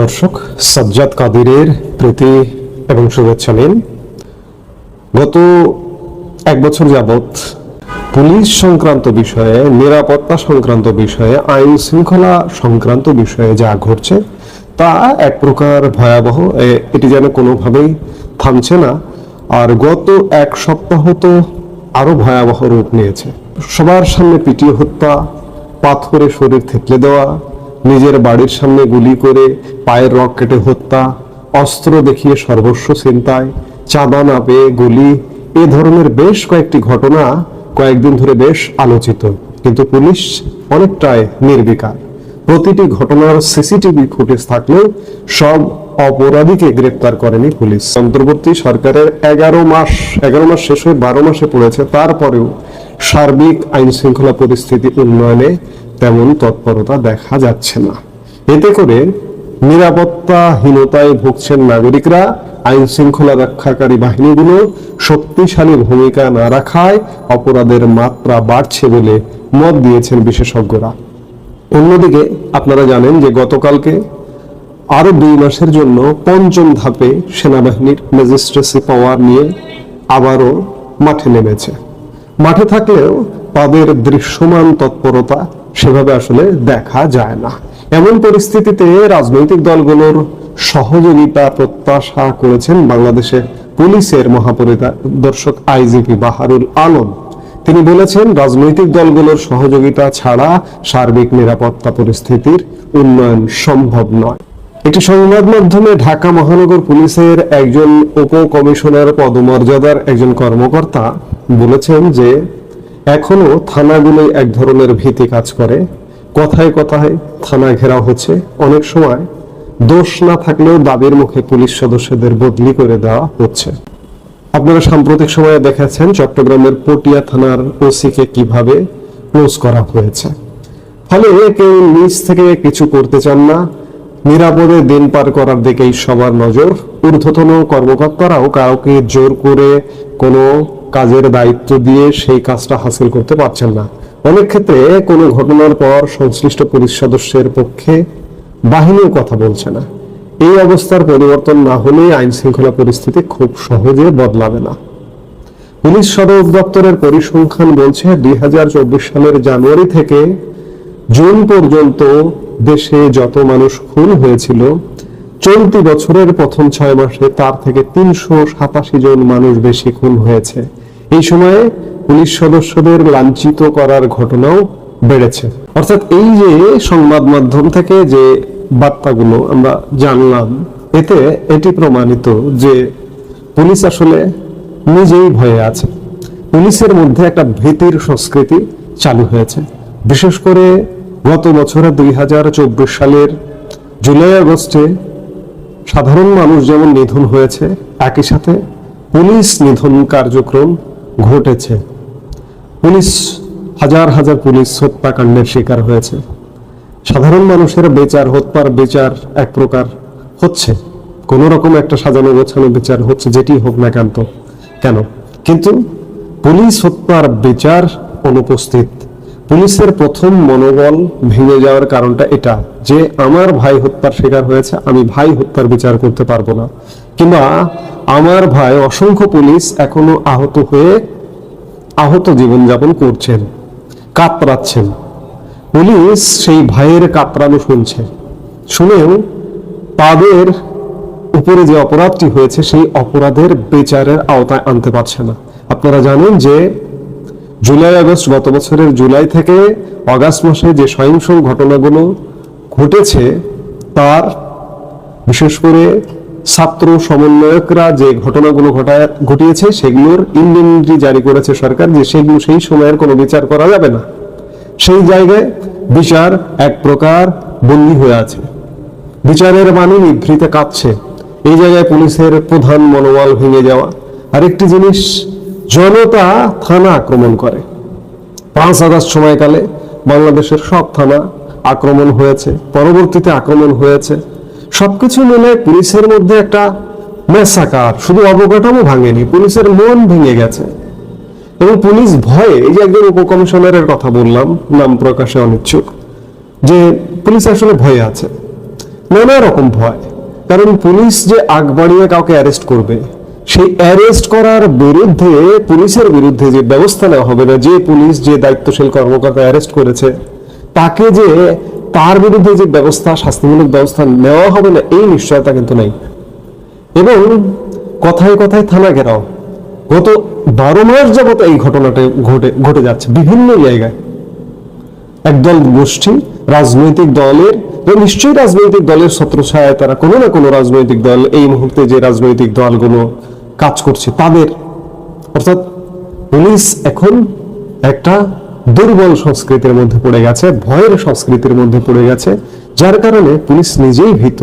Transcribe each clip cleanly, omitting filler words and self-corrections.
দর্শক, সাজ্জাদ কাদিরের প্রীতি এবং শুভেচ্ছা নিন। গত এক বছর যাবৎ পুলিশ সংক্রান্ত বিষয়ে, নিরাপত্তা সংক্রান্ত বিষয়ে, আইন শৃঙ্খলা সংক্রান্ত বিষয়ে যা ঘটছে তা এক প্রকার ভয়াবহ। এটি যেন কোনোভাবেই থামছে না। আর গত এক সপ্তাহ তো আরো ভয়াবহ রূপ নিয়েছে। সবার সামনে পিটিয়ে হত্যা, পাথরে শরীর থেতলে দেওয়া, নিজের বাড়ির সামনে গুলি করে পায়ের রগ কেটে হত্যা, অস্ত্র দেখিয়ে সর্বস্ব ছিনতাই, চাঁদা না পেয়ে গুলি, এ ধরনের বেশ কয়েকটি ঘটনা কয়েকদিন ধরে বেশ আলোচিত। কিন্তু পুলিশ অনেকটাই নির্বিকার। প্রতিটি ঘটনার সিসিটিভি ফুটেজ থাকলেও সব অপরাধীকে গ্রেপ্তার করেনি পুলিশ। অন্তর্বর্তী সরকারের 11 মাস শেষ হয়ে 12 মাসে পড়েছে, তারপরেও সার্বিক আইন শৃঙ্খলা পরিস্থিতি উন্নয়নে তেমন তৎপরতা দেখা যাচ্ছে না। এতে করে নিরাপত্তাহীনতায় ভুগছেন নাগরিকরা। আইন শৃঙ্খলা রক্ষাকারী বাহিনীগুলো শক্তিশালী ভূমিকা না রাখায় অপরাধের মাত্রা বাড়ছে বলে মত দিয়েছেন বিশেষজ্ঞরা। অন্যদিকে আপনারা জানেন যে গতকালকে আরো 2 মাসের জন্য 5ম ধাপে সেনাবাহিনীর ম্যাজিস্ট্রেসি পাওয়ার নিয়ে আবারও মাঠে নেমেছে। মাঠে থাকলেও তাদের দৃশ্যমান তৎপরতা সেভাবে আসলে দেখা যায় না। এমন পরিস্থিতিতে রাজনৈতিক দলগুলোর সহযোগিতা প্রত্যাশা করেছেন বাংলাদেশের পুলিশের মহাপরিদর্শক আইজিপি বাহারুল আলম। তিনি বলেছেন, রাজনৈতিক দলগুলোর সহযোগিতা ছাড়া সার্বিক নিরাপত্তা পরিস্থিতির উন্নয়ন সম্ভব নয়। একটি সংবাদ মাধ্যমে ঢাকা মহানগর পুলিশের একজন উপকমিশনার পদমর্যাদার একজন কর্মকর্তা বলেছেন যে এখনো থানাগুলোই এক ধরনের ভীতি কাজ করে। কথায় কথায় থানা ঘেরাও হচ্ছে, অনেক সময় দোষ না থাকলেও দাবির মুখে পুলিশ সদস্যদের বদলি করে দেওয়া হচ্ছে। আপনারা সাম্প্রতিক সময়ে দেখেছেন চট্টগ্রামের পটিয়া থানার ওসিকে কিভাবে ক্লোজ করা হয়েছে। ফলে কেউ নিজ থেকে কিছু করতে চান না, নিরাপদে দিন পার করার দিকেই সবার নজর। ঊর্ধ্বতন কর্মকর্তারাও কাউকে জোর করে কোনো কাজের দায়িত্ব দিয়ে সেই কাজটা হাসিল করতে পারছেন না। অনেক ক্ষেত্রে কোনো ঘটনার পর সংশ্লিষ্ট পুলিশ সদস্যের পক্ষে বাহিনীও কথা বলছে না। এই অবস্থার পরিবর্তন না হলে আইন শৃঙ্খলা পরিস্থিতি খুব সহজে বদলাবে না। পুলিশ সদর দপ্তরের পরিসংখ্যান বলছে 2024 সালের জানুয়ারি থেকে জুন পর্যন্ত দেশে যত মানুষ খুন হয়েছিল, চলতি বছরের প্রথম 6 মাসে তার থেকে 387 জন মানুষ বেশি খুন হয়েছে। এই সময়ে পুলিশ সদস্যদের লাঞ্ছিত করার ঘটনাও বেড়েছে। অর্থাৎ এই যে সংবাদ মাধ্যম থেকে যে বার্তাগুলো আমরা জানলাম, এটি প্রমাণিত যে পুলিশ আসলে নিজেই ভয়ে আছে। পুলিশের মধ্যে একটা ভীতির সংস্কৃতি চালু হয়েছে। বিশেষ করে গত বছরে 2024 সালের জুলাই আগস্টে সাধারণ মানুষ যেমন নিধন হয়েছে, একই সাথে পুলিশ নিধন কার্যক্রম ঘটেছে। হাজার হাজার পুলিশ হত্যাকাণ্ডের শিকার হয়েছে। সাধারণ মানুষের হত্যার বিচার এক প্রকার হচ্ছে, কোন রকম একটা সাজানো গোছানো বিচার হচ্ছে, যেটি হোক না কেন, কিন্তু পুলিশ হত্যার বিচার অনুপস্থিত। পুলিশের প্রথম মনোবল ভেঙে যাওয়ার কারণটা এটা যে আমার ভাই হত্যার শিকার হয়েছে, আমি ভাই হত্যার বিচার করতে পারবো না, কিংবা আমার ভাই অসংখ্য পুলিশ এখনো আহত জীবনযাপন করছেন, কাতরাচ্ছেন। পুলিশ সেই ভাইয়ের কাতরানো শুনেও তাদের উপরে যে অপরাধটি হয়েছে সেই অপরাধের বিচারের আওতায় আনতে পারছে না। আপনারা জানেন যে জুলাই আগস্ট, গত বছরের জুলাই থেকে অগাস্ট মাসে যে সহিংস ঘটনাগুলো ঘটেছে, তার বিশেষ করে ছাত্র সমন্বয়করা যে ঘটনাগুলো ঘটিয়েছে সেগুলোর ইন্ডেমনিটি জারি করেছে সরকার, যে সেগুলো সেই সময়ের কোনো বিচার করা যাবে না। সেই জায়গায় বিচার এক প্রকার বন্দী হয়ে আছে, বিচারের মানে নিভৃতে কাঁপছে। এই জায়গায় পুলিশের প্রধান মনোবল ভেঙে যাওয়া। আরেকটি জিনিস, জনতা থানা আক্রমণ করে। 5 আগস্ট সময়কালে বাংলাদেশের সব থানা আক্রমণ হয়েছে, পরবর্তীতে আক্রমণ হয়েছে। সবকিছু মিলে পুলিশের মধ্যে একটা মেসাকার, শুধু অবকাঠামো ভাঙেনি, পুলিশের মন ভেঙে গেছে। এবং পুলিশ ভয়ে, এই যে একজন উপকমিশনারের কথা বললাম, নাম প্রকাশে অনিচ্ছুক, যে পুলিশ আসলে ভয়ে আছে। নানা রকম ভয়। কারণ পুলিশ যে আগ বাড়িয়ে কাউকে অ্যারেস্ট করবে, সেই অ্যারেস্ট করার বিরুদ্ধে পুলিশের বিরুদ্ধে যে ব্যবস্থা নেওয়া হবে না, যে পুলিশ যে দায়িত্বশীল কর্মকর্তা অ্যারেস্ট করেছে তাকে যে তার বিরুদ্ধে যে ব্যবস্থা, শাস্তিমূলক ব্যবস্থা নেওয়া হবে না, এই নিশ্চয়তা কিন্তু নেই। এবং কথায় কথায় থানা ঘেরাও, গত 12 মাস যাবত এই ঘটনাটা ঘটে যাচ্ছে বিভিন্ন জায়গায়। একদল গোষ্ঠী রাজনৈতিক দলের, নিশ্চয়ই রাজনৈতিক দলের ছত্রছায়ায় তারা কোনো না কোনো রাজনৈতিক দল, এই মুহূর্তে যে রাজনৈতিক দলগুলো কাজ করছে তাদের, অর্থাৎ পুলিশ এখন একটা দুর্বল সংস্কৃতির মধ্যে পড়ে গেছে, ভয়ের সংস্কৃতির মধ্যে পড়ে গেছে, যার কারণে পুলিশ নিজেই ভীত।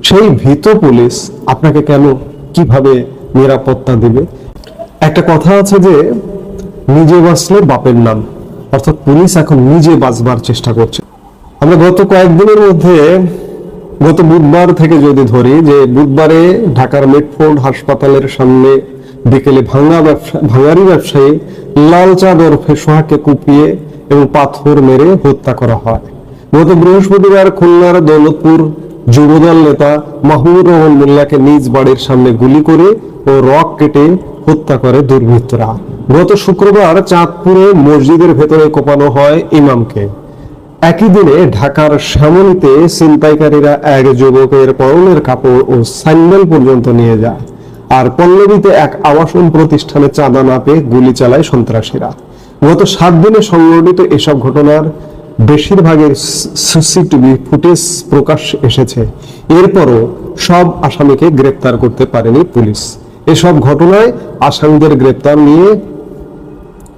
সেই ভীত পুলিশ আপনাকে কেন, কিভাবে নিরাপত্তা দিবে? একটা কথা আছে যে নিজে বাঁচলে বাপের নাম, অর্থাৎ পুলিশ এখন নিজে বাঁচবার চেষ্টা করছে। আমরা গত কয়েকদিনের মধ্যে, গত বুধবার থেকে যদি ধরি, যে বুধবারে ঢাকার মিটফোর্ড হাসপাতালের সামনে বিকেলে ভাঙারি ব্যবসায়ী লালচাঁদ ওরফে সোহাগকে কুপিয়ে এবং পাথর মেরে হত্যা করা হয়। গত বৃহস্পতিবার খুলনার দৌলতপুর যুবদল নেতা মাহমুদুর রহমান মোল্লাকে নিজ বাড়ির সামনে গুলি করে ও রক কেটে হত্যা করে দুর্বৃত্তরা। গত শুক্রবার চাঁদপুরে মসজিদের ভেতরে কোপানো হয় ইমামকে। একই দিনে ঢাকার শ্যামলীতে ছিনতাইকারীরা এক যুবকের পরনের কাপড় ও স্যান্ডেল পর্যন্ত নিয়ে যায়। আর পল্লবীতে এক আবাসন প্রতিষ্ঠানে চাঁদা না পেয়ে গুলি চালায় সন্ত্রাসীরা। গত 7 দিনে সংঘটিত এসব ঘটনার বেশিরভাগের সিসিটিভি ফুটেজ প্রকাশ এসেছে। এরপরও সব আসামিকে গ্রেপ্তার করতে পারেনি পুলিশ। এসব ঘটনায় আসামিদের গ্রেপ্তার নিয়ে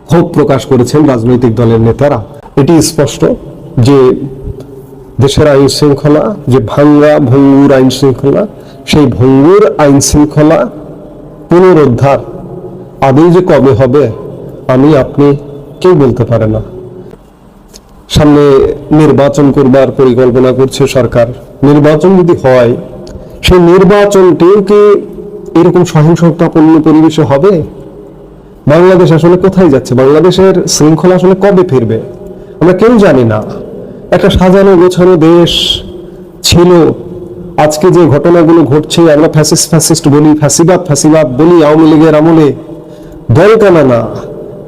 ক্ষোভ প্রকাশ করেছেন রাজনৈতিক দলের নেতারা। এটি স্পষ্ট যে দেশের আইন শৃঙ্খলা, যে ভঙ্গুর আইন শৃঙ্খলা, সেই ভঙ্গুর আইন শৃঙ্খলা পুনরুদ্ধার আদৌ যে কবে হবে আমি আপনি কেউ বলতে পারে না। সামনে নির্বাচন করবার পরিকল্পনা করছে সরকার। নির্বাচন যদি হয়, সেই নির্বাচনটিও কি এরকম সহিংসতাপূর্ণ পরিবেশে হবে? বাংলাদেশ আসলে কোথায় যাচ্ছে? বাংলাদেশের শৃঙ্খলা আসলে কবে ফিরবে আমরা কেউ জানি না। একটা সাজানো গোছানো দেশ ছিল। আজকে যে ঘটনাগুলো ঘটছে, আমরা ফ্যাসিস্ট বলি, ফ্যাসিবাদ বলি, আওয়ামী লীগের আমলে দল কেন না,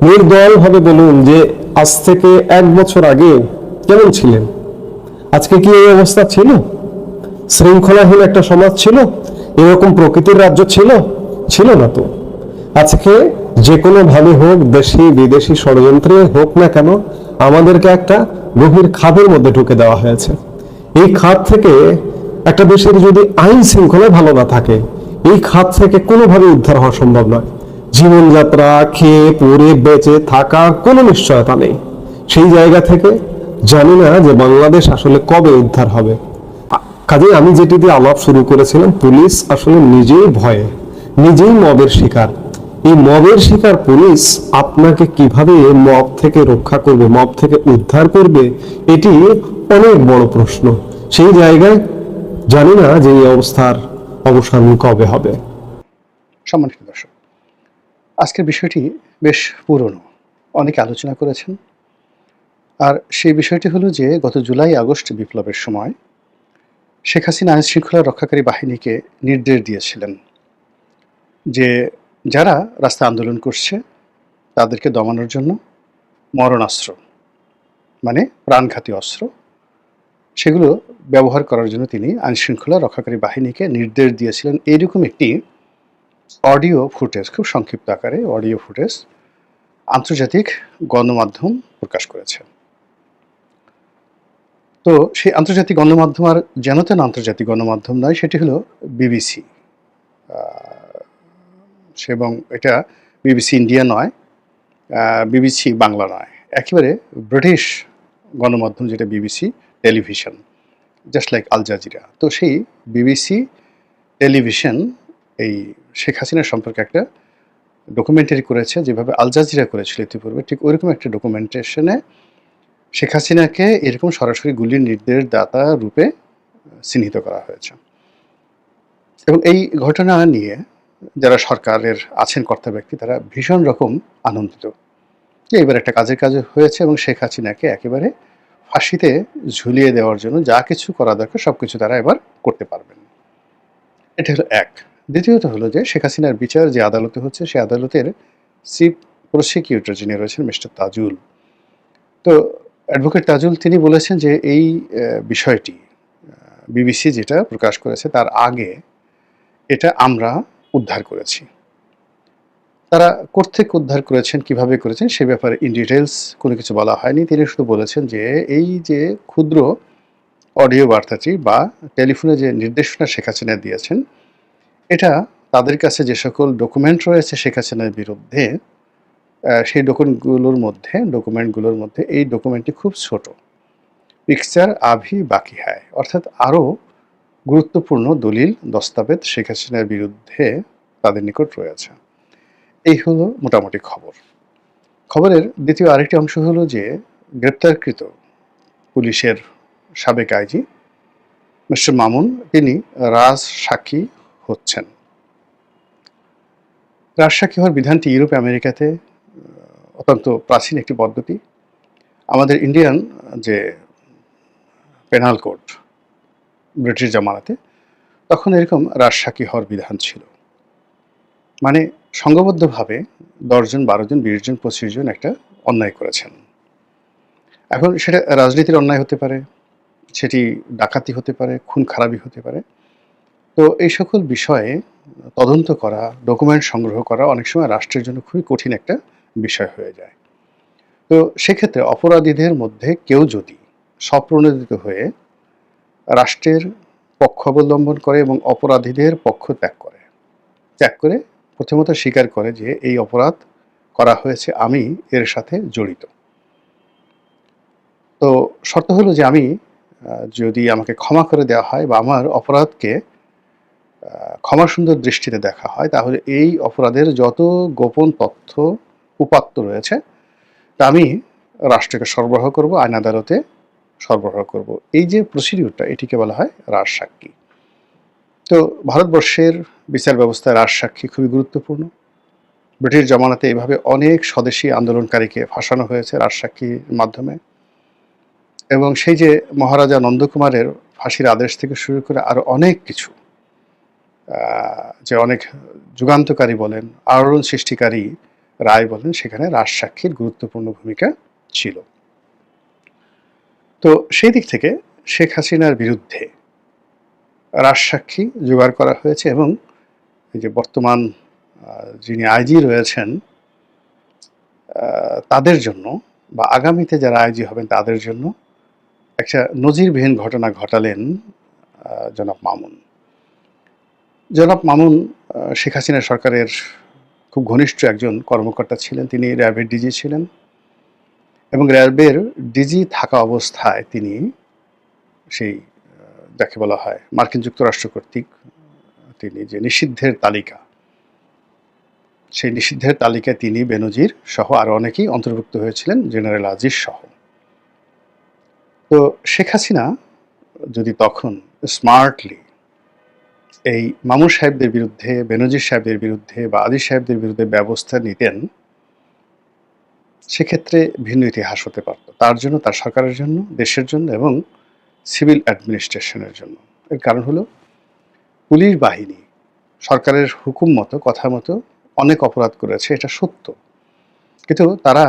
নির্দল ভাবে বলুন যে আজ থেকে 1 বছর আগে কেমন ছিলেন? আজকে কি এই অবস্থা ছিল? শৃঙ্খলাহীন একটা সমাজ ছিল? এরকম প্রকৃতির রাজ্য ছিল না তো। আজকে যে কোনো ভাবে হোক, দেশি বিদেশি ষড়যন্ত্রে হোক না কেন, আমাদেরকে একটা গভীর খাদের মধ্যে ঢুকে দেওয়া হয়েছে। এই খাদ থেকে, একটা দেশের যদি আইন শৃঙ্খলা ভালো না থাকে, এই খাদ থেকে কোনোভাবে উদ্ধার হওয়া সম্ভব নয়। জীবনযাত্রা, খেয়ে পরে বেঁচে থাকার কোনো নিশ্চয়তা নেই। সেই জায়গা থেকে জানি না যে বাংলাদেশ আসলে কবে উদ্ধার হবে। কাজে আমি যেটি দিয়ে আলাপ শুরু করেছিলাম, পুলিশ আসলে নিজেই ভয়ে, নিজেই মবের শিকার। এই মবের শিকার পুলিশ আপনাকে কিভাবে মব থেকে রক্ষা করবে, মব থেকে উদ্ধার করবে, এটি অনেক বড় প্রশ্ন। সেই জায়গায় জানি না যে এই অবস্থার অবসান কবে হবে। সম্মানিত দর্শক, আজকের বিষয়টি বেশ পুরনো, অনেকে আলোচনা করেছেন। আর সেই বিষয়টি হলো যে গত জুলাই আগস্ট বিপ্লবের সময় শেখ হাসিনা আইন শৃঙ্খলা রক্ষাকারী বাহিনীকে নির্দেশ দিয়েছিলেন যে যারা রাস্তায় আন্দোলন করছে তাদেরকে দমানোর জন্য মরণাস্ত্র, মানে প্রাণঘাতী অস্ত্র, সেগুলো ব্যবহার করার জন্য তিনি আইন শৃঙ্খলা রক্ষাকারী বাহিনীকে নির্দেশ দিয়েছিলেন। এইরকম একটি অডিও ফুটেজ, খুব সংক্ষিপ্ত আকারে অডিও ফুটেজ আন্তর্জাতিক গণমাধ্যম প্রকাশ করেছে। তো সেই আন্তর্জাতিক গণমাধ্যম আর যেন তেন আন্তর্জাতিক গণমাধ্যম নয়, সেটি হলো বিবিসি। এবং এটা বিবিসি ইন্ডিয়া নয়, বিবিসি বাংলা নয়, একেবারে ব্রিটিশ গণমাধ্যম, যেটা BBC television, just like Al Jazeera. তো সেই বিবিসি টেলিভিশন এই শেখ হাসিনার সম্পর্কে একটা ডকুমেন্টারি করেছে, যেভাবে আল জাজিরা করেছিল ইতিপূর্বে, ঠিক ওইরকম একটা ডকুমেন্টেশনে শেখ হাসিনাকে এরকম সরাসরি গুলির নির্দেশদাতা রূপে চিহ্নিত করা হয়েছে। এবং এই ঘটনা নিয়ে যারা সরকারের আছেন কর্তা ব্যক্তি, তারা ভীষণ রকম আনন্দিত যে এবার একটা কাজের কাজ হয়েছে এবং শেখ হাসিনাকে একেবারে ফাঁসিতে ঝুলিয়ে দেওয়ার জন্য যা কিছু করা দরকার সবকিছু তারা এবার করতে পারবেন। এটা হলো এক। দ্বিতীয়ত হলো যে শেখ হাসিনার বিচার যে আদালতে হচ্ছে সে আদালতের চিফ প্রসিকিউটর যিনি রয়েছেন মিস্টার তাজুল। তো অ্যাডভোকেট তাজুল তিনি বলেছেন যে এই বিষয়টি বিবিসি যেটা প্রকাশ করেছে তার আগে এটা আমরা উদ্ধার করেছি। তারা কোত্থেকে উদ্ধার করেছেন, কিভাবে করেছেন সে ব্যাপারে ইন ডিটেইলস কোনো কিছু বলা হয়নি। তিনি শুধু বলেছেন যে এই যে ক্ষুদ্র অডিও বার্তাটি বা টেলিফোনে যে নির্দেশনা শেখ হাসিনা দিয়েছেন, এটা তাদের কাছে যে সকল ডকুমেন্ট রয়েছে শেখ হাসিনার বিরুদ্ধে, সেই ডকুমেন্টগুলোর মধ্যে এই ডকুমেন্টটি খুব ছোট। পিকচার আভি বাকি হ্যায়, অর্থাৎ আরও গুরুত্বপূর্ণ দলিল দস্তাবেজ শেখ হাসিনার বিরুদ্ধে তাদের নিকট রয়েছে। এই হলো মোটামুটি খবর। খবরের দ্বিতীয় আরেকটি অংশ হলো যে গ্রেপ্তারকৃত পুলিশের সাবেক আইজি মিস্টার মামুন তিনি রাজসাক্ষী হচ্ছেন। রাজসাক্ষী হওয়ার বিধানটি ইউরোপ আমেরিকাতে অত্যন্ত প্রাচীন একটি পদ্ধতি। আমাদের ইন্ডিয়ান যে পেনাল কোড ব্রিটিশ জামানাতে তখন এরকম রাজসাক্ষী হওয়ার বিধান ছিল। মানে সংঘবদ্ধভাবে ১০ জন ১২ জন ২০ জন ২৫ জন একটা অন্যায় করেছেন। এখন সেটা রাজনীতির অন্যায় হতে পারে, সেটি ডাকাতি হতে পারে, খুন খারাপি হতে পারে। তো এই সকল বিষয়ে তদন্ত করা, ডকুমেন্ট সংগ্রহ করা অনেক সময় রাষ্ট্রের জন্য খুবই কঠিন একটা বিষয় হয়ে যায়। তো সেক্ষেত্রে অপরাধীদের মধ্যে কেউ যদি স্বপ্রণোদিত হয়ে রাষ্ট্রের পক্ষ অবলম্বন করে এবং অপরাধীদের পক্ষ ত্যাগ করে প্রথমত স্বীকার করে যে এই অপরাধ করা হয়েছে, আমি এর সাথে জড়িত। তো শর্ত হলো যে আমি যদি আমাকে ক্ষমা করে দেওয়া হয় বা আমার অপরাধকে ক্ষমা সুন্দর দৃষ্টিতে দেখা হয়, তাহলে এই অপরাধের যত গোপন তথ্য উপাত্ত রয়েছে তা আমি রাষ্ট্রকে সরবরাহ করব, আইন আদালতে সরবরাহ করব। এই যে প্রসিডিউরটা এটিকে বলা হয় রাজসাক্ষী। তো ভারতবর্ষের বিচার ব্যবস্থায় রাজসাক্ষী খুবই গুরুত্বপূর্ণ। ব্রিটিশ জামানাতে এভাবে অনেক স্বদেশী আন্দোলনকারীকে ফাঁসানো হয়েছে রাজসাক্ষীর মাধ্যমে, এবং সেই যে মহারাজা নন্দকুমারের ফাঁসির আদেশ থেকে শুরু করে আরও অনেক কিছু, যে অনেক যুগান্তকারী বলেন, আলোড়ন সৃষ্টিকারী রায় বলেন, সেখানে রাজসাক্ষীর গুরুত্বপূর্ণ ভূমিকা ছিল। তো সেই দিক থেকে শেখ হাসিনার বিরুদ্ধে রাজসাক্ষী জোগাড় করা হয়েছে এবং এই যে বর্তমান যিনি আইজি রয়েছেন তাদের জন্য বা আগামীতে যারা আইজি হবেন তাদের জন্য একটা নজিরবিহীন ঘটনা ঘটালেন জনাব মামুন। জনাব মামুন শেখ হাসিনা সরকারের খুব ঘনিষ্ঠ একজন কর্মকর্তা ছিলেন। তিনি র্যাবের ডিজি ছিলেন এবং র্যাবের ডিজি থাকা অবস্থায় তিনি সেই যাকে বলা হয় মার্কিন যুক্তরাষ্ট্র কর্তৃক তিনি যে নিষিদ্ধের তালিকা, সেই নিষিদ্ধের তালিকায় তিনি, বেনজির সহ আরও অনেকেই অন্তর্ভুক্ত হয়েছিলেন, জেনারেল আজিজ সহ। তো শেখ হাসিনা যদি তখন স্মার্টলি এই মামুন সাহেবদের বিরুদ্ধে, বেনজির সাহেবদের বিরুদ্ধে বা আজিজ সাহেবদের বিরুদ্ধে ব্যবস্থা নিতেন, সেক্ষেত্রে ভিন্ন ইতিহাস হতে পারত তার জন্য, তার সরকারের জন্য, দেশের জন্য এবং সিভিল অ্যাডমিনিস্ট্রেশনের জন্য। এর কারণ হলো পুলিশ বাহিনী সরকারের হুকুম মতো, কথা মতো অনেক অপরাধ করেছে, এটা সত্য, কিন্তু তারা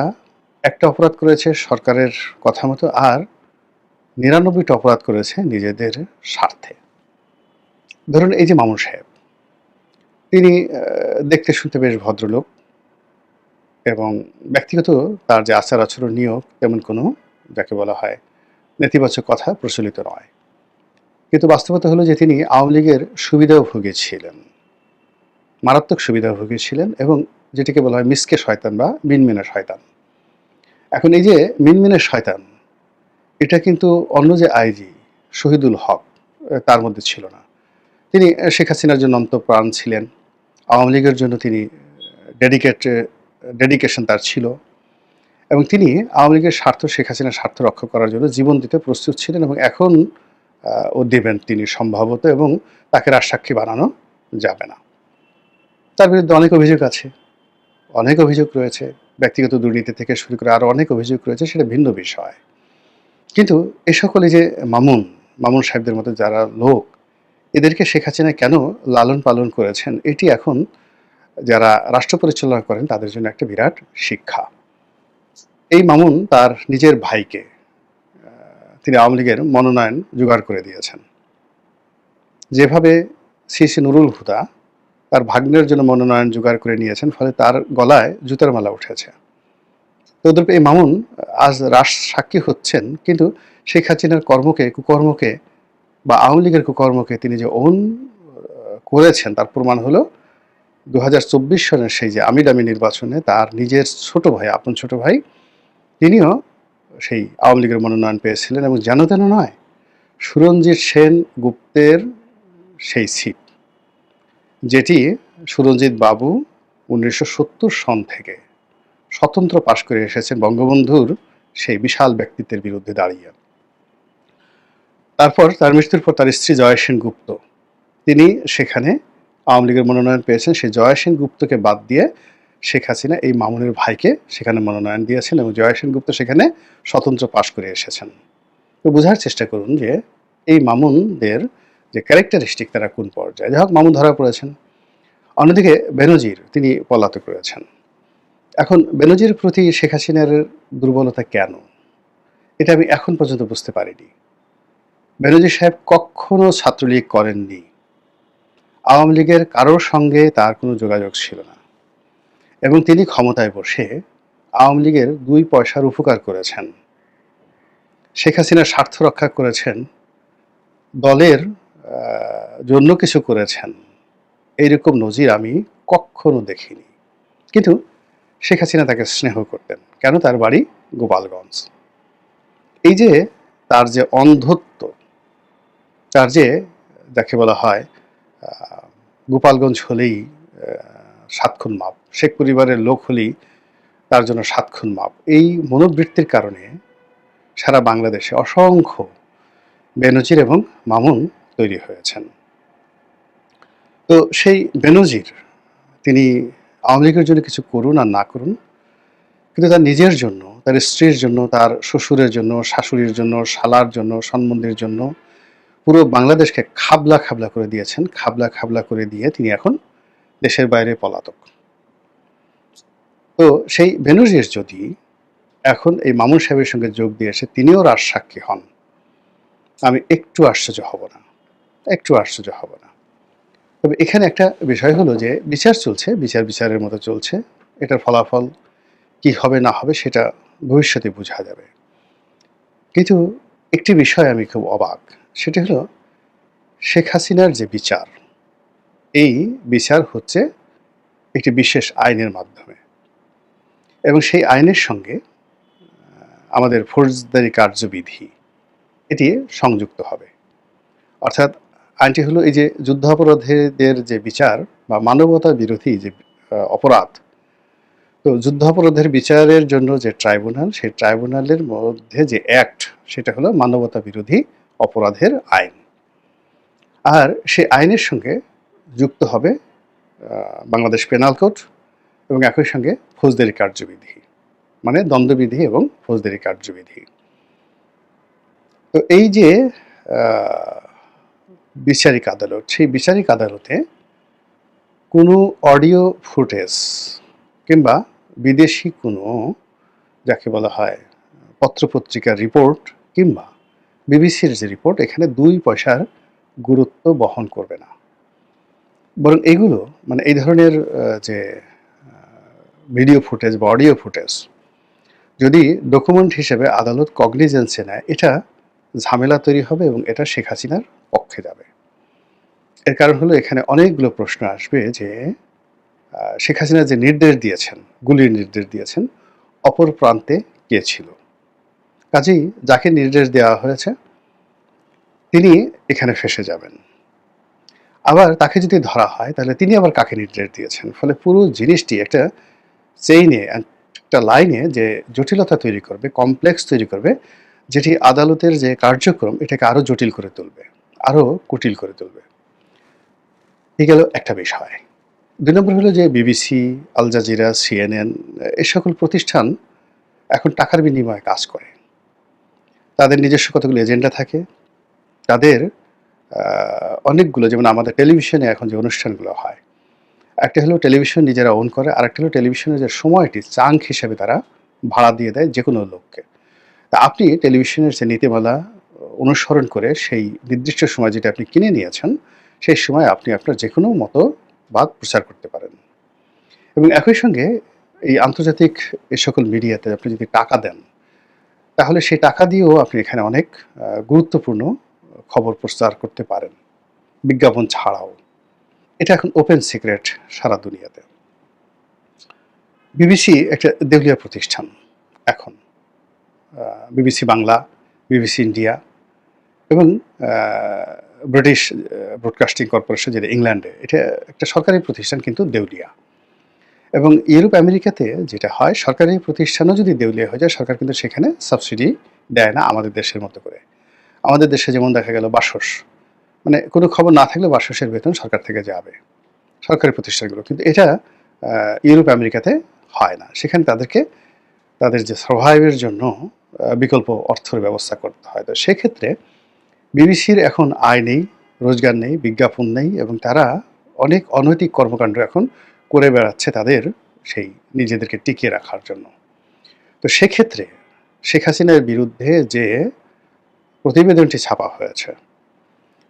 একটা অপরাধ করেছে সরকারের কথা মতো আর ৯৯টা অপরাধ করেছে নিজেদের স্বার্থে। ধরুন এই যে মামুন সাহেব, তিনি দেখতে শুনতে বেশ ভদ্রলোক এবং ব্যক্তিগত তার যে আচার আচরণ নিয়েও তেমন কোনো যাকে বলা হয় নেতিবাচক কথা প্রচলিত নয়, কিন্তু বাস্তবতা হলো যে তিনি আওয়ামী লীগের সুবিধাভোগী ছিলেন, মারাত্মক সুবিধাভোগী ছিলেন এবং যেটিকে বলা হয় মিসকে শয়তান বা মিনমিনে শয়তান। এখন এই যে মিনমিনে শয়তান, এটা কিন্তু অন্য যে আইজি শহীদুল হক তার মধ্যে ছিল না। তিনি শেখ হাসিনার জন্য অন্তঃপ্রাণ ছিলেন, আওয়ামী লীগের জন্য তিনি ডেডিকেশন তার ছিল এবং তিনি আওয়ামী লীগের স্বার্থ, শেখ হাসিনার স্বার্থ রক্ষা করার জন্য জীবন দিতে প্রস্তুত ছিলেন এবং এখন ও দেবেন তিনি সম্ভবত, এবং তাকে রাজসাক্ষী বানানো যাবে না। তার বিরুদ্ধে অনেক অভিযোগ আছে, অনেক অভিযোগ রয়েছে, ব্যক্তিগত দুর্নীতি থেকে শুরু করে আরও অনেক অভিযোগ রয়েছে, সেটা ভিন্ন বিষয়। কিন্তু এ সকলে যে মামুন মামুন সাহেবদের মতো যারা লোক, এদেরকে শেখ হাসিনা কেন লালন পালন করেছেন, এটি এখন যারা রাষ্ট্র পরিচালনা করেন তাদের জন্য একটা বিরাট শিক্ষা। এই মামুন তার নিজের ভাইকে তিনি আওয়ামী লীগের মনোনয়ন জোগাড় করে দিয়েছেন। যেভাবে সিসি নুরুল হুদা তার ভাগ্নের জন্য মনোনয়ন জোগাড় করে নিয়েছেন, ফলে তার গলায় জুতার মালা উঠেছে। তদ্রূপ এই মামুন আজ সাক্ষী হচ্ছেন, কিন্তু শেখ হাসিনার কুকর্মকে বা আওয়ামী লীগের কুকর্মকে তিনি যে করেছেন তার প্রমাণ হলো 2024 সনের সেই যে আমিরামি নির্বাচনে তার নিজের ছোট ভাই, আপন ছোট ভাই, তিনিও সেই আওয়ামী লীগের মনোনয়ন পেয়েছিলেন, এবং যেন তেন নয়, সুরঞ্জিত সেন গুপ্তের সেই সিট, যেটি সুরঞ্জিত বাবু 1970 সন থেকে স্বতন্ত্র পাশ করে এসেছেন বঙ্গবন্ধুর সেই বিশাল ব্যক্তিত্বের বিরুদ্ধে দাঁড়িয়ে। তারপর তার মৃত্যুর পর তার স্ত্রী জয়া সেনগুপ্ত, তিনি সেখানে আওয়ামী লীগের মনোনয়ন পেয়েছেন। সেই জয়া সেনগুপ্তকে বাদ দিয়ে শেখ হাসিনা এই মামুনের ভাইকে সেখানে মনোনয়ন দিয়েছেন, এবং জয়া সেনগুপ্ত সেখানে স্বতন্ত্র পাশ করে এসেছেন। তো বোঝার চেষ্টা করুন যে এই মামুনদের যে ক্যারেক্টারিস্টিক তারা কোন পর্যায়ে। যাই হোক, মামুন ধরা পড়েছেন। অন্যদিকে বেনজির তিনি পলাতক রয়েছেন। এখন বেনজির প্রতি শেখ হাসিনার দুর্বলতা কেন, এটা আমি এখন পর্যন্ত বুঝতে পারিনি। বেনজির সাহেব কখনো ছাত্রলীগ করেননি, আওয়ামী লীগের কারোর সঙ্গে তার কোনো যোগাযোগ ছিল না, এবং তিনি ক্ষমতায় বসে আওয়ামী লীগের 2 পয়সার উপকার করেছেন, শেখ হাসিনার স্বার্থ রক্ষা করেছেন, দলের জন্য কিছু করেছেন। এইরকম নজির আমি কখনো দেখিনি। কিন্তু শেখ হাসিনা তাকে স্নেহ করতেন কেন? তার বাড়ি গোপালগঞ্জ। এই যে তার যে অন্ধত্ব, তার যে যাকে বলা হয় গোপালগঞ্জ হলেই 7 খুন মাপ, শেখ পরিবারের লোক হলেই তার জন্য 7 খুন মাপ, এই মনোবৃত্তির কারণে সারা বাংলাদেশে অসংখ্য বেনজির এবং মামুন তৈরি হয়েছেন। তো সেই বেনজির তিনি আওয়ামী লীগের জন্য কিছু করুন আর না করুন, কিন্তু তার নিজের জন্য, তার স্ত্রীর জন্য, তার শ্বশুরের জন্য, শাশুড়ির জন্য, শালার জন্য, সম্বন্ধের জন্য পুরো বাংলাদেশকে খাবলা খাবলা করে দিয়েছেন। খাবলা খাবলা করে দিয়ে তিনি এখন দেশের বাইরে পলাতক। তো সেই বেনজির যদি এখন এই মামুন সাহেবের সঙ্গে যোগ দিয়ে এসে তিনিও রাজসাক্ষী হন, আমি একটু আশ্চর্য হব না, একটু আশ্চর্য হব না। তবে এখানে একটা বিষয় হলো যে বিচার চলছে, বিচারের মতো চলছে। এটার ফলাফল কি হবে না হবে সেটা ভবিষ্যতে বোঝা যাবে। কিন্তু একটি বিষয় আমি খুব অবাক, সেটা হলো শেখ হাসিনার যে বিচার, এই বিচার হচ্ছে একটি বিশেষ আইনের মাধ্যমে, এবং সেই আইনের সঙ্গে আমাদের ফৌজদারি কার্যবিধি এটি সংযুক্ত হবে। অর্থাৎ আইনটি হলো এই যে যুদ্ধাপরাধীদের যে বিচার বা মানবতা বিরোধী যে অপরাধ, তো যুদ্ধাপরাধের বিচারের জন্য যে ট্রাইব্যুনাল, সেই ট্রাইব্যুনালের মধ্যে যে অ্যাক্ট, সেটা হলো মানবতা বিরোধী অপরাধের আইন। আর সেই আইনের সঙ্গে যুক্ত হবে বাংলাদেশ পেনাল কোড এবং একই সঙ্গে ফৌজদারি কার্যবিধি, মানে দণ্ডবিধি এবং ফৌজদারি কার্যবিধি। তো এই যে বিচারিক আদালত, সেই বিচারিক আদালতে কোনো অডিও ফুটেজ কিংবা বিদেশি কোনো যাকে বলা হয় পত্রপত্রিকার রিপোর্ট কিংবা বিবিসির যে রিপোর্ট, এখানে 2 পয়সার গুরুত্ব বহন করবে না। বরং এগুলো মানে এই ধরনের যে ভিডিও ফুটেজ বা অডিও ফুটেজ যদি ডকুমেন্ট হিসেবে আদালত কগনিজেন্সে নেয়, এটা ঝামেলা তৈরি হবে এবং এটা শেখ হাসিনার পক্ষে যাবে। এর কারণ হলো এখানে অনেকগুলো প্রশ্ন আসবে যে শেখ হাসিনা যে নির্দেশ দিয়েছেন, গুলির নির্দেশ দিয়েছেন, অপর প্রান্তে কে ছিল? কাজেই যাকে নির্দেশ দেওয়া হয়েছে তিনি এখানে ফেঁসে যাবেন। আবার তাকে যদি ধরা হয় তাহলে তিনি আবার কাকে নির্দেশ দিয়েছেন, ফলে পুরো জিনিসটি একটা চেইনে, একটা লাইনে যে জটিলতা তৈরি করবে, কমপ্লেক্স তৈরি করবে, যেটি আদালতের যে কার্যক্রম এটাকে আরও জটিল করে তুলবে, আরও কুটিল করে তুলবে। এই গেল একটা বিষয়। 2 নম্বর হলো যে বিবিসি, আল জাজিরা, CNN এই সকল প্রতিষ্ঠান এখন টাকার বিনিময়ে কাজ করে। তাদের নিজস্ব কতগুলো এজেন্ডা থাকে, তাদের অনেকগুলো, যেমন আমাদের টেলিভিশনে এখন যে অনুষ্ঠানগুলো হয়, একটা হলো টেলিভিশন নিজেরা ওন করে, আরেকটা হলো টেলিভিশনের যে সময়টি চাঙ্ক হিসেবে তারা ভাড়া দিয়ে দেয় যে কোনো লোককে। তা আপনি টেলিভিশনের যে নীতিমালা অনুসরণ করে সেই নির্দিষ্ট সময় যেটা আপনি কিনে নিয়েছেন, সেই সময় আপনি আপনার যে কোনো মতবাদ প্রচার করতে পারেন। এবং একই সঙ্গে এই আন্তর্জাতিক এই সকল মিডিয়াতে আপনি যদি টাকা দেন, তাহলে সেই টাকা দিয়েও আপনি এখানে অনেক গুরুত্বপূর্ণ খবর প্রচার করতে পারেন, বিজ্ঞাপন ছাড়াও। এটা এখন ওপেন সিক্রেট সারা দুনিয়াতে। বিবিসি একটা দেউলিয়া প্রতিষ্ঠান এখন। বিবিসি বাংলা, বিবিসি ইন্ডিয়া এবং ব্রিটিশ ব্রডকাস্টিং কর্পোরেশন যেটা ইংল্যান্ডে, এটা একটা সরকারি প্রতিষ্ঠান কিন্তু দেউলিয়া। এবং ইউরোপ আমেরিকাতে যেটা হয়, সরকারি প্রতিষ্ঠানও যদি দেউলিয়া হয়ে যায়, সরকার কিন্তু সেখানে সাবসিডি দেয় না আমাদের দেশের মতো করে। আমাদের দেশে যেমন দেখা গেল বাসস, মানে কোনো খবর না থাকলে বাসসের বেতন সরকার থেকে যাবে, সরকারি প্রতিষ্ঠানগুলো। কিন্তু এটা ইউরোপ আমেরিকাতে হয় না। সেখানে তাদেরকে তাদের যে সার্ভাইভের জন্য বিকল্প অর্থের ব্যবস্থা করতে হয়। তো সেক্ষেত্রে বিবিসির এখন আয় নেই, রোজগার নেই, বিজ্ঞাপন নেই, এবং তারা অনেক অনৈতিক কর্মকাণ্ড এখন করে বেড়াচ্ছে তাদের সেই নিজেদেরকে টিকিয়ে রাখার জন্য। তো সেক্ষেত্রে শেখ হাসিনার বিরুদ্ধে যে প্রতিবেদনটি ছাপা হয়েছে,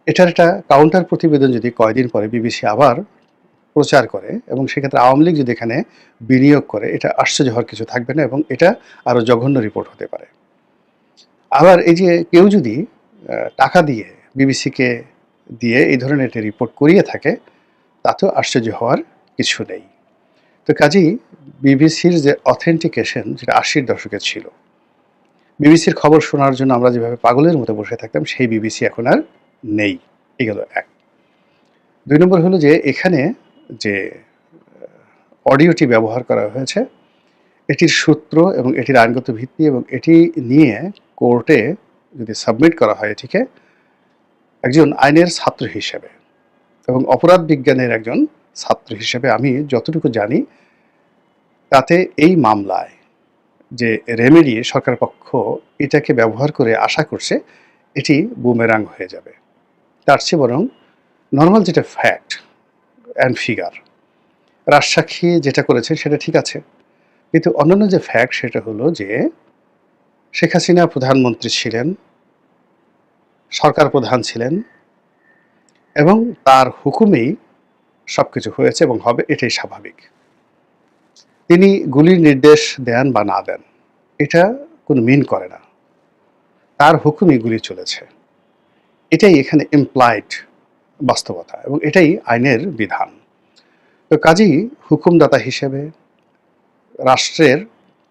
এটার একটা কাউন্টার প্রতিবেদন যদি কয়দিন পরে বিবিসি আবার প্রচার করে, এবং সেক্ষেত্রে আওয়ামী লীগ যদি এখানে বিনিয়োগ করে, এটা আশ্চর্য হওয়ার কিছু থাকবে না, এবং এটা আরও জঘন্য রিপোর্ট হতে পারে। আবার এই যে কেউ যদি টাকা দিয়ে বিবিসিকে দিয়ে এই ধরনের একটা রিপোর্ট করিয়ে থাকে, তাতেও আশ্চর্য হওয়ার কিছু নেই। তো কাজেই বিবিসির যে অথেন্টিকেশন, যেটা 80-র দশকে ছিল, বিবিসির খবর শোনার জন্য আমরা যেভাবে পাগলের মতো বসে থাকতাম, সেই বিবিসি এখন আর নেই। এগুলো এক। 2 নম্বর হলো যে এখানে যে অডিওটি ব্যবহার করা হয়েছে, এটির সূত্র এবং এটির আইনগত ভিত্তি, এবং এটি নিয়ে কোর্টে যদি সাবমিট করা হয়, এটিকে একজন আইনের ছাত্র হিসেবে এবং অপরাধ বিজ্ঞানের একজন ছাত্র হিসেবে আমি যতটুকু জানি, তাতে এই মামলায় যে রেমেডি সরকার পক্ষ এটাকে ব্যবহার করে আশা করছে এটি বুমেরাং হয়ে যাবে। তার চেয়ে বরং নর্মাল যেটা ফ্যাক্ট অ্যান্ড ফিগার, রাজসাক্ষী যেটা করেছে সেটা ঠিক আছে, কিন্তু অন্যান্য যে ফ্যাক্ট, সেটা হলো যে শেখ হাসিনা প্রধানমন্ত্রী ছিলেন, সরকার প্রধান ছিলেন, এবং তার হুকুমেই সব কিছু হয়েছে এবং হবে, এটাই স্বাভাবিক। তিনি গুলির নির্দেশ দেন বা না দেন, এটা কোনো মিন করে না, তার হুকুমেই গুলি চলেছে। এটাই এখানে ইমপ্লাইড বাস্তবতা, এবং এটাই আইনের বিধান। তো কাজেই হুকুমদাতা হিসেবে, রাষ্ট্রের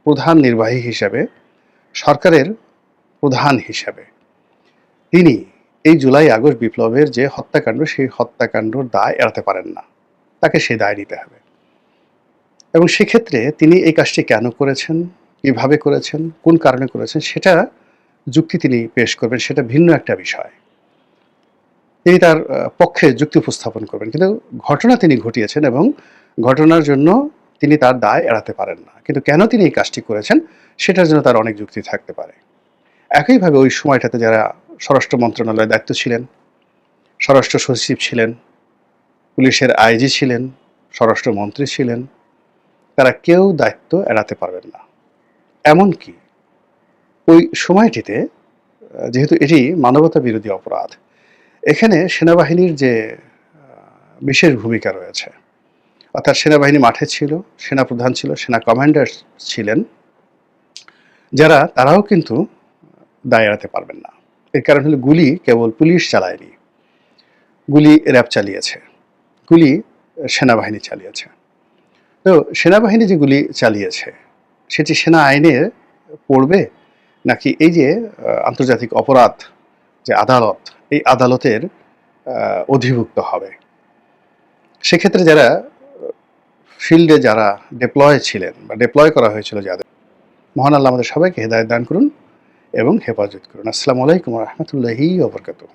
প্রধান নির্বাহী হিসেবে, সরকারের প্রধান হিসেবে তিনি এই জুলাই আগস্ট বিপ্লবের যে হত্যাকাণ্ড, সেই হত্যাকাণ্ডর দায় এড়াতে পারেন না, তাকে সেই দায় নিতে হবে। এবং সেক্ষেত্রে তিনি এই কাজটি কেন করেছেন, কিভাবে করেছেন, কোন কারণে করেছেন, সেটা যুক্তি তিনি পেশ করবেন, সেটা ভিন্ন একটা বিষয়। তিনি তার পক্ষে যুক্তি উপস্থাপন করবেন, কিন্তু ঘটনা তিনি ঘটিয়েছেন এবং ঘটনার জন্য তিনি তার দায় এড়াতে পারেন না। কিন্তু কেন তিনি এই কাজটি করেছেন, সেটার জন্য তার অনেক যুক্তি থাকতে পারে। একইভাবে ওই সময়টাতে যারা স্বরাষ্ট্র মন্ত্রণালয়ের দায়িত্ব ছিলেন, স্বরাষ্ট্র সচিব ছিলেন, পুলিশের আইজি ছিলেন, স্বরাষ্ট্রমন্ত্রী ছিলেন, তারা কেউ দায়িত্ব এড়াতে পারবেন না। এমনকি ওই সময়টিতে, যেহেতু এটি মানবতা বিরোধী অপরাধ, এখানে সেনাবাহিনীর যে বিশেষ ভূমিকা রয়েছে, অর্থাৎ সেনাবাহিনী মাঠে ছিল, সেনাপ্রধান ছিল, সেনা কমান্ডার ছিলেন, যারা তারাও কিন্তু দায় এড়াতে পারবেন না। এর কারণ হলো গুলি কেবল পুলিশ চালায়নি, গুলি র্যাব চালিয়েছে, গুলি সেনাবাহিনী চালিয়েছে। তো সেনাবাহিনী যে গুলি চালিয়েছে, সেটি সেনা আইনে পড়বে, নাকি এই যে আন্তর্জাতিক অপরাধ যে আদালত, এই আদালতের অধিভুক্ত হবে? সেক্ষেত্রে যারা ফিল্ডে যারা ডিপ্লয় ছিলেন বা ডিপ্লয় করা হয়েছিল যাদের, মহান আল্লাহ আমাদের সবাইকে হেদায়েত দান করুন এবং হেফাজত করুন। আসসালামু আলাইকুম ওয়া রাহমাতুল্লাহি ওয়া বারাকাতুহু।